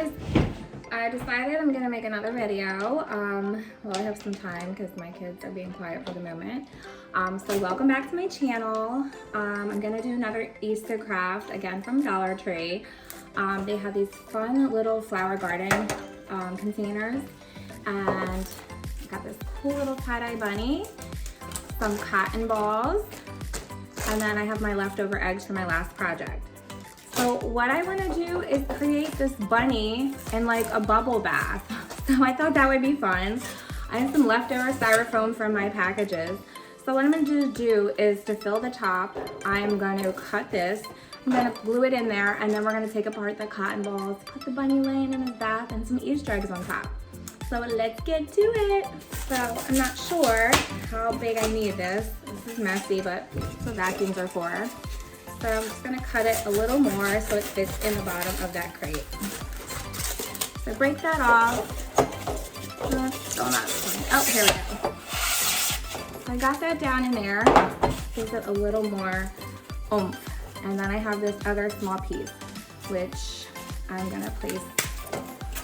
guys, I decided I'm gonna make another video. Well, I have some time because my kids are being quiet for the moment. So welcome back to my channel. I'm gonna do another Easter craft, again from Dollar Tree. They have these fun little flower garden containers, and I got this cool little tie-dye bunny, some cotton balls, and then I have my leftover eggs from my last project. So what I want to do is create this bunny in like a bubble bath. So I thought that would be fun. I have some leftover styrofoam from my packages. So what I'm going to do is to fill the top, I'm going to cut this, I'm going to glue it in there, and then we're going to take apart the cotton balls, put the bunny laying in his bath, and some Easter eggs on top. So let's get to it. So I'm not sure how big I need this. This is messy, but that's what vacuums are for. So I'm just gonna cut it a little more so it fits in the bottom of that crate. So break that off. Oh, here we go. So I got that down in there. Gives it a little more oomph. And then I have this other small piece, which I'm gonna place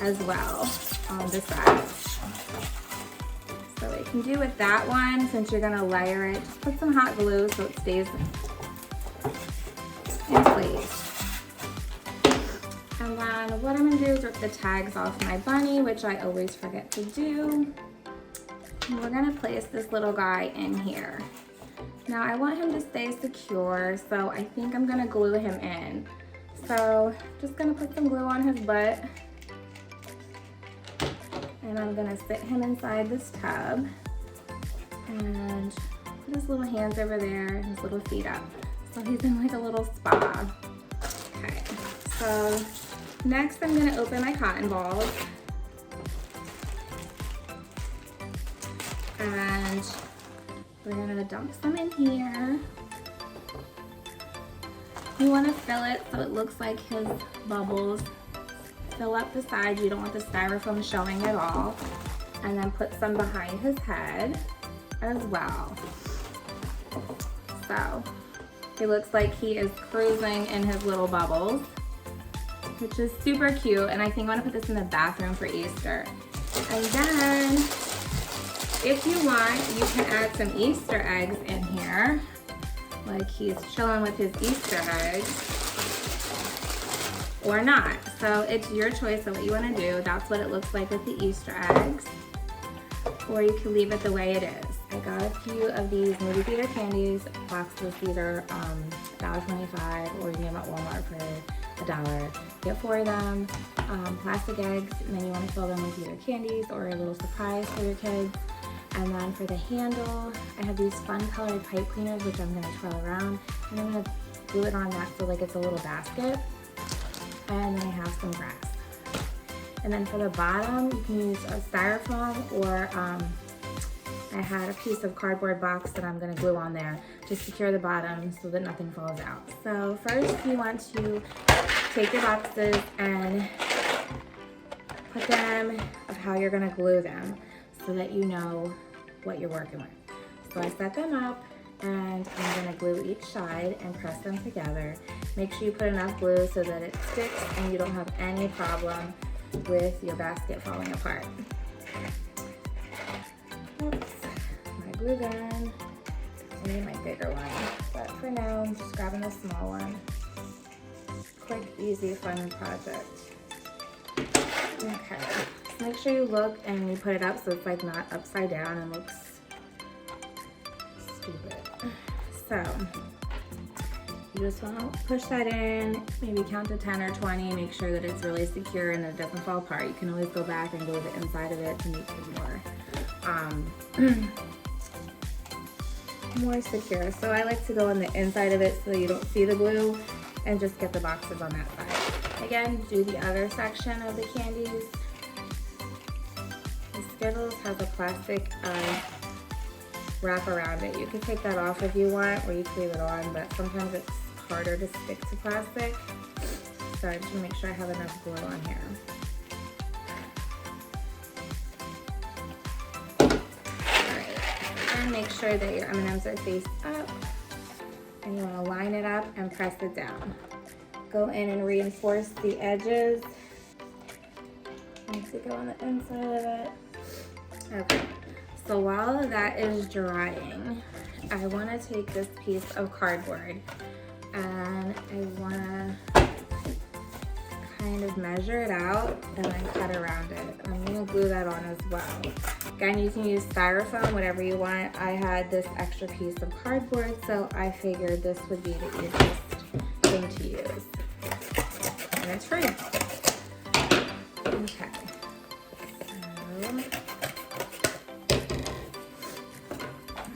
as well on the side. So what you can do with that one, since you're gonna layer it, just put some hot glue so it stays in place. And then what I'm gonna do is rip the tags off my bunny, which I always forget to do. And we're gonna place this little guy in here. Now I want him to stay secure, so I think I'm gonna glue him in. So just gonna put some glue on his butt. And I'm gonna sit him inside this tub and put his little hands over there and his little feet up. So he's in like a little spa. Okay, so next I'm gonna open my cotton balls. And we're gonna dump some in here. You wanna fill it so it looks like his bubbles. Fill up the sides, you don't want the styrofoam showing at all. And then put some behind his head as well. So he looks like he is cruising in his little bubbles, which is super cute. And I think I'm gonna put this in the bathroom for Easter. And then, if you want, you can add some Easter eggs in here. Like he's chilling with his Easter eggs. Or not. So it's your choice of what you wanna do. That's what it looks like with the Easter eggs. Or you can leave it the way it is. I got a few of these movie theater candies boxes. These are $1.25, or you get them at Walmart for $1. Get 4 of them, plastic eggs, and then you want to fill them with either candies or a little surprise for your kids. And then for the handle, I have these fun colored pipe cleaners, which I'm going to twirl around, and I'm going to glue it on that so like it's a little basket. And then I have some grass. And then for the bottom, you can use a styrofoam, or I had a piece of cardboard box that I'm gonna glue on there to secure the bottom so that nothing falls out. So first you want to take your boxes and put them of how you're gonna glue them so that you know what you're working with. So I set them up, and I'm gonna glue each side and press them together. Make sure you put enough glue so that it sticks and you don't have any problem with your basket falling apart. Oops, my glue gun. I need my bigger one, but for now I'm just grabbing the small one. Quick, easy, fun project. Okay, make sure you look and you put it up so it's like not upside down and looks stupid. So you just want to push that in, maybe count to 10 or 20, make sure that it's really secure and that it doesn't fall apart. You can always go back and glue the inside of it to make it more secure. So I like to go on the inside of it so you don't see the glue, and just get the boxes on that side. Again, do the other section of the candies. The Skittles has a plastic wrap around it. You can take that off if you want, or you can leave it on, but sometimes it's harder to stick to plastic. So I just want to make sure I have enough glue on here. Alright, and make sure that your M&Ms are faced up, and you want to line it up and press it down. Go in and reinforce the edges needs to go on the inside of it. Okay, so while that is drying, I want to take this piece of cardboard and I want to kind of measure it out and then cut around it. I'm going to glue that on as well. Again, you can use styrofoam, whatever you want. I had this extra piece of cardboard, so I figured this would be the easiest thing to use. And it's free. Okay.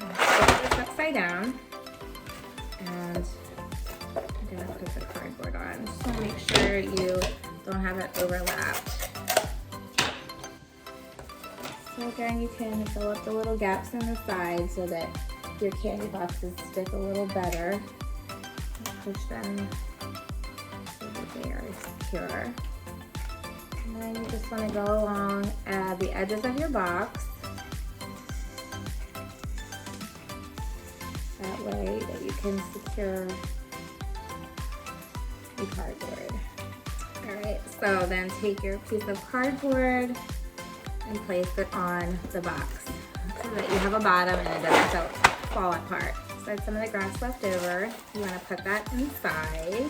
So, this upside down. And I'm gonna put the cardboard on. Just wanna make sure you don't have it overlapped. So again, you can fill up the little gaps in the side so that your candy boxes stick a little better. Push them so that they are secure. And then you just want to go along the edges of your box. That way that you can secure the cardboard. Alright, so then take your piece of cardboard and place it on the box so that you have a bottom and it doesn't fall apart. So some of the grass left over, you want to put that inside.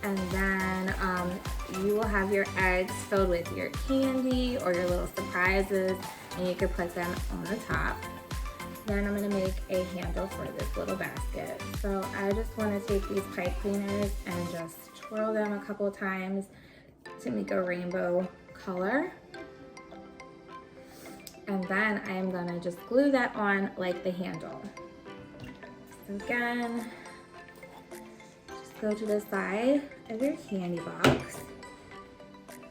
And then you will have your eggs filled with your candy or your little surprises, and you can put them on the top. Then I'm going to make a handle for this little basket. So I just want to take these pipe cleaners and just twirl them a couple times to make a rainbow color. And then I am going to just glue that on like the handle. So again, just go to the side of your candy box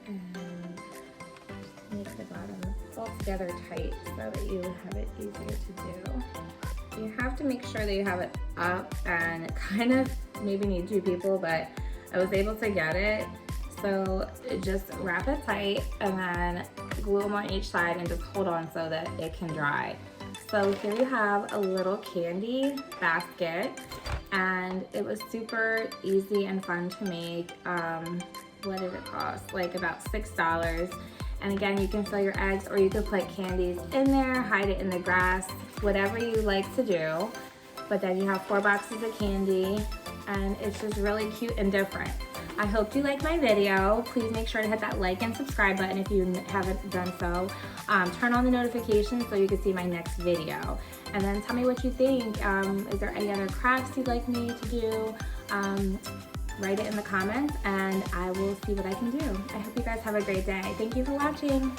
and just make the bottom all together tight so that you have it easier to do. You have to make sure that you have it up, and kind of maybe need two people, but I was able to get it. So just wrap it tight and then glue them on each side and just hold on so that it can dry. So here you have a little candy basket, and it was super easy and fun to make. What did it cost? Like about $6. And again, you can fill your eggs, or you could put candies in there, hide it in the grass, whatever you like to do. But then you have 4 boxes of candy, and it's just really cute and different. I hope you liked my video. Please make sure to hit that like and subscribe button if you haven't done so. Turn on the notifications so you can see my next video. And then tell me what you think. Is there any other crafts you'd like me to do? Write it in the comments and I will see what I can do. I hope you guys have a great day. Thank you for watching.